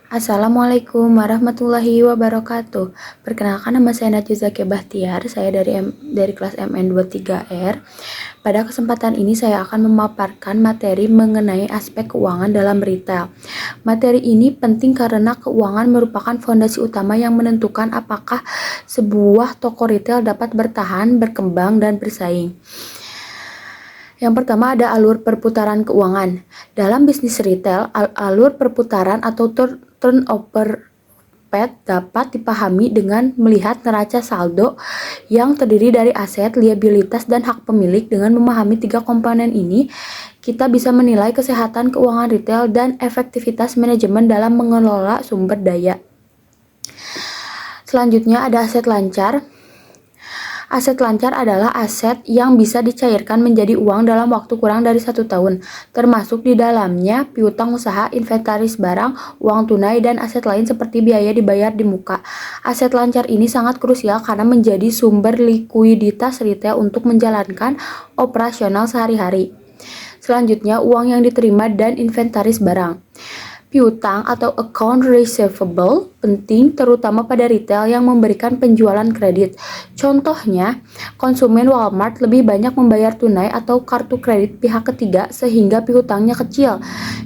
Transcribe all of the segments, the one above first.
Assalamualaikum warahmatullahi wabarakatuh. Perkenalkan, nama saya Najwa Zakia Bahtiar. Saya dari kelas MN23R. Pada kesempatan ini saya akan memaparkan materi mengenai aspek keuangan dalam retail. Materi ini penting karena keuangan merupakan fondasi utama yang menentukan apakah sebuah toko retail dapat bertahan, berkembang, dan bersaing. Yang pertama ada alur perputaran keuangan. Dalam bisnis retail, alur perputaran atau turnover rate dapat dipahami dengan melihat neraca saldo yang terdiri dari aset, liabilitas, dan hak pemilik. Dengan memahami tiga komponen ini, kita bisa menilai kesehatan keuangan retail dan efektivitas manajemen dalam mengelola sumber daya. Selanjutnya ada aset lancar. Aset lancar adalah aset yang bisa dicairkan menjadi uang dalam waktu kurang dari 1 tahun, termasuk di dalamnya piutang usaha, inventaris barang, uang tunai, dan aset lain seperti biaya dibayar di muka. Aset lancar ini sangat krusial karena menjadi sumber likuiditas retail untuk menjalankan operasional sehari-hari. Selanjutnya, uang yang diterima dan inventaris barang. Piutang atau account receivable penting terutama pada retail yang memberikan penjualan kredit. Contohnya, konsumen Walmart lebih banyak membayar tunai atau kartu kredit pihak ketiga sehingga piutangnya kecil.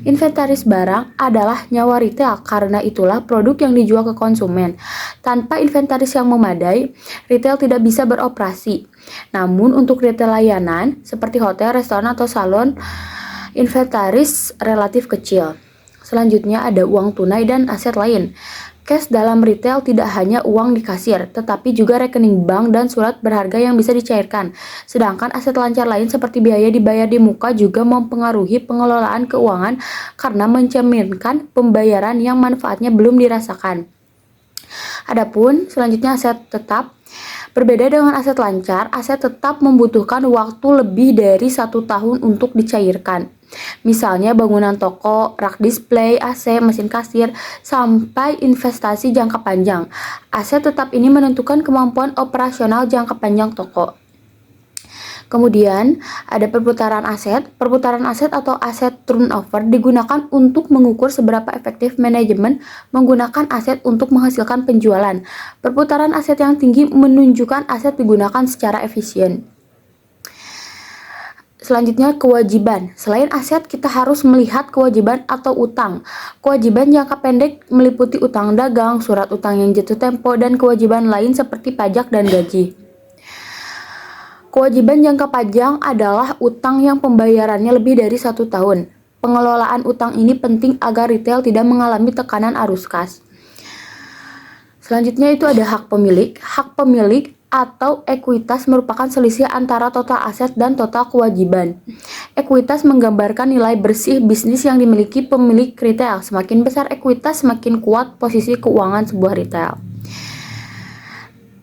Inventaris barang adalah nyawa retail, karena itulah produk yang dijual ke konsumen. Tanpa inventaris yang memadai, retail tidak bisa beroperasi. Namun untuk retail layanan seperti hotel, restoran, atau salon, inventaris relatif kecil. Selanjutnya ada uang tunai dan aset lain. Cash dalam retail tidak hanya uang di kasir, tetapi juga rekening bank dan surat berharga yang bisa dicairkan. Sedangkan aset lancar lain seperti biaya dibayar di muka juga mempengaruhi pengelolaan keuangan karena mencerminkan pembayaran yang manfaatnya belum dirasakan. Adapun selanjutnya aset tetap. Berbeda dengan aset lancar, aset tetap membutuhkan waktu lebih dari 1 tahun untuk dicairkan. Misalnya bangunan toko, rak display, AC, mesin kasir, sampai investasi jangka panjang. Aset tetap ini menentukan kemampuan operasional jangka panjang toko. Kemudian ada perputaran aset. Perputaran aset atau aset turnover digunakan untuk mengukur seberapa efektif manajemen menggunakan aset untuk menghasilkan penjualan. Perputaran aset yang tinggi menunjukkan aset digunakan secara efisien. Selanjutnya kewajiban. Selain aset, kita harus melihat kewajiban atau utang. Kewajiban jangka pendek meliputi utang dagang, surat utang yang jatuh tempo, dan kewajiban lain seperti pajak dan gaji. Kewajiban jangka panjang adalah utang yang pembayarannya lebih dari 1 tahun. Pengelolaan utang ini penting agar retail tidak mengalami tekanan arus kas. Selanjutnya itu ada hak pemilik. Hak pemilik atau ekuitas merupakan selisih antara total aset dan total kewajiban. Ekuitas menggambarkan nilai bersih bisnis yang dimiliki pemilik retail. Semakin besar ekuitas, semakin kuat posisi keuangan sebuah retail.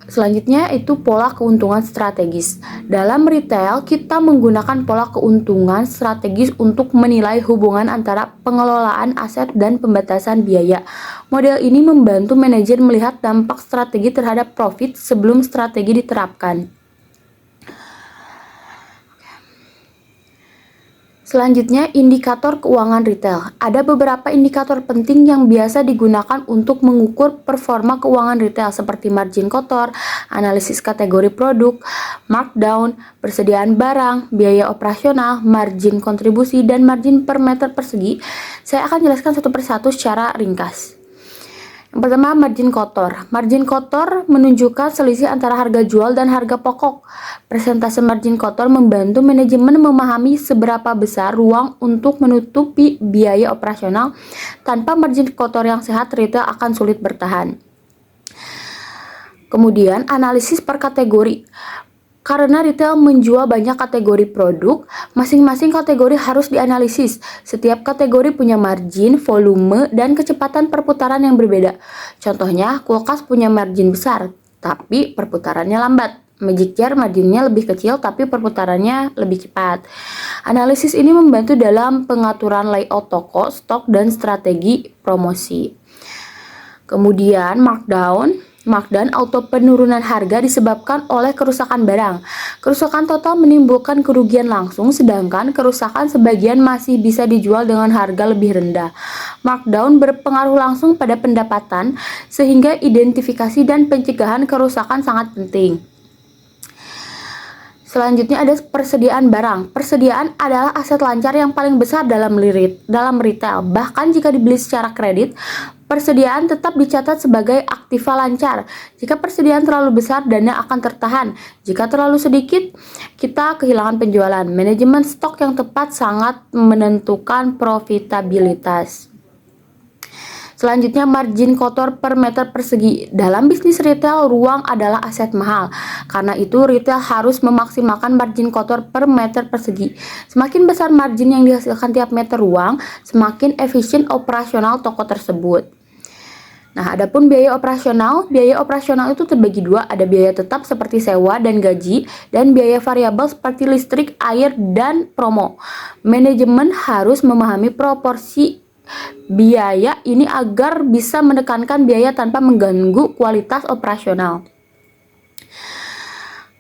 Selanjutnya itu pola keuntungan strategis. Dalam retail, kita menggunakan pola keuntungan strategis untuk menilai hubungan antara pengelolaan aset dan pembatasan biaya. Model ini membantu manajer melihat dampak strategi terhadap profit sebelum strategi diterapkan. Selanjutnya, indikator keuangan retail. Ada beberapa indikator penting yang biasa digunakan untuk mengukur performa keuangan retail seperti margin kotor, analisis kategori produk, markdown, persediaan barang, biaya operasional, margin kontribusi, dan margin per meter persegi. Saya akan jelaskan satu persatu secara ringkas. Yang pertama, margin kotor. Margin kotor menunjukkan selisih antara harga jual dan harga pokok. Persentase margin kotor membantu manajemen memahami seberapa besar ruang untuk menutupi biaya operasional. Tanpa margin kotor yang sehat, retail akan sulit bertahan. Kemudian, analisis per kategori. Karena retail menjual banyak kategori produk, masing-masing kategori harus dianalisis. Setiap kategori punya margin, volume, dan kecepatan perputaran yang berbeda. Contohnya, kulkas punya margin besar, tapi perputarannya lambat. Magic jar marginnya lebih kecil, tapi perputarannya lebih cepat. Analisis ini membantu dalam pengaturan layout toko, stok, dan strategi promosi. Kemudian, markdown. markdown atau penurunan harga disebabkan oleh kerusakan barang. Kerusakan total menimbulkan kerugian langsung, sedangkan kerusakan sebagian masih bisa dijual dengan harga lebih rendah. Markdown berpengaruh langsung pada pendapatan, sehingga identifikasi dan pencegahan kerusakan sangat penting. Selanjutnya ada persediaan barang. Persediaan adalah aset lancar yang paling besar dalam retail. Bahkan jika dibeli secara kredit, persediaan tetap dicatat sebagai aktiva lancar. Jika persediaan terlalu besar, dana akan tertahan. Jika terlalu sedikit, kita kehilangan penjualan. Manajemen stok yang tepat sangat menentukan profitabilitas. Selanjutnya, margin kotor per meter persegi. Dalam bisnis retail, ruang adalah aset mahal. Karena itu, retail harus memaksimalkan margin kotor per meter persegi. Semakin besar margin yang dihasilkan tiap meter ruang, semakin efisien operasional toko tersebut. Nah, adapun biaya operasional itu terbagi dua, ada biaya tetap seperti sewa dan gaji, dan biaya variabel seperti listrik, air, dan promo. Manajemen harus memahami proporsi biaya ini agar bisa menekankan biaya tanpa mengganggu kualitas operasional.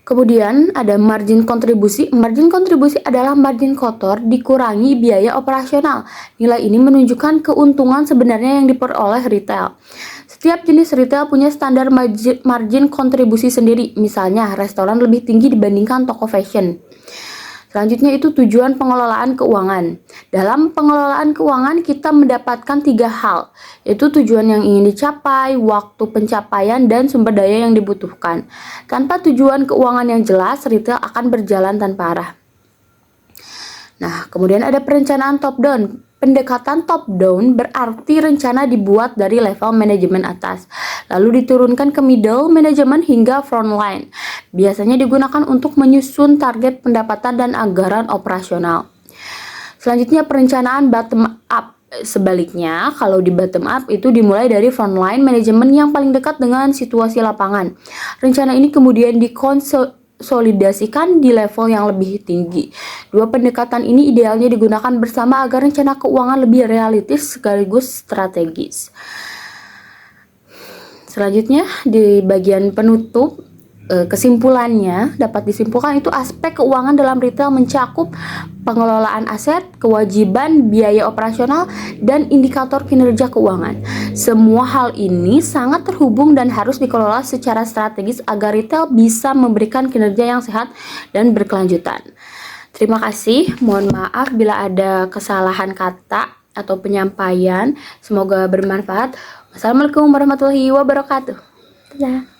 Kemudian ada margin kontribusi. Margin kontribusi adalah margin kotor dikurangi biaya operasional. Nilai ini menunjukkan keuntungan sebenarnya yang diperoleh retail. Setiap jenis retail punya standar margin kontribusi sendiri. Misalnya, restoran lebih tinggi dibandingkan toko fashion. Selanjutnya itu tujuan pengelolaan keuangan. Dalam pengelolaan keuangan kita mendapatkan 3 hal, yaitu tujuan yang ingin dicapai, waktu pencapaian, dan sumber daya yang dibutuhkan. Tanpa tujuan keuangan yang jelas, retail akan berjalan tanpa arah. Nah, kemudian ada perencanaan top-down. Pendekatan top-down berarti rencana dibuat dari level manajemen atas, lalu diturunkan ke middle management hingga front line. Biasanya digunakan untuk menyusun target pendapatan dan anggaran operasional. Selanjutnya perencanaan bottom up. Sebaliknya, kalau di bottom up itu dimulai dari front line manajemen yang paling dekat dengan situasi lapangan. Rencana ini kemudian dikonsolidasikan di level yang lebih tinggi. Dua pendekatan ini idealnya digunakan bersama agar rencana keuangan lebih realistis sekaligus strategis. Selanjutnya di bagian penutup, kesimpulannya dapat disimpulkan itu aspek keuangan dalam retail mencakup pengelolaan aset, kewajiban, biaya operasional, dan indikator kinerja keuangan. Semua hal ini sangat terhubung dan harus dikelola secara strategis agar retail bisa memberikan kinerja yang sehat dan berkelanjutan. Terima kasih, mohon maaf bila ada kesalahan kata atau penyampaian. Semoga bermanfaat. Wassalamualaikum warahmatullahi wabarakatuh. Dadah.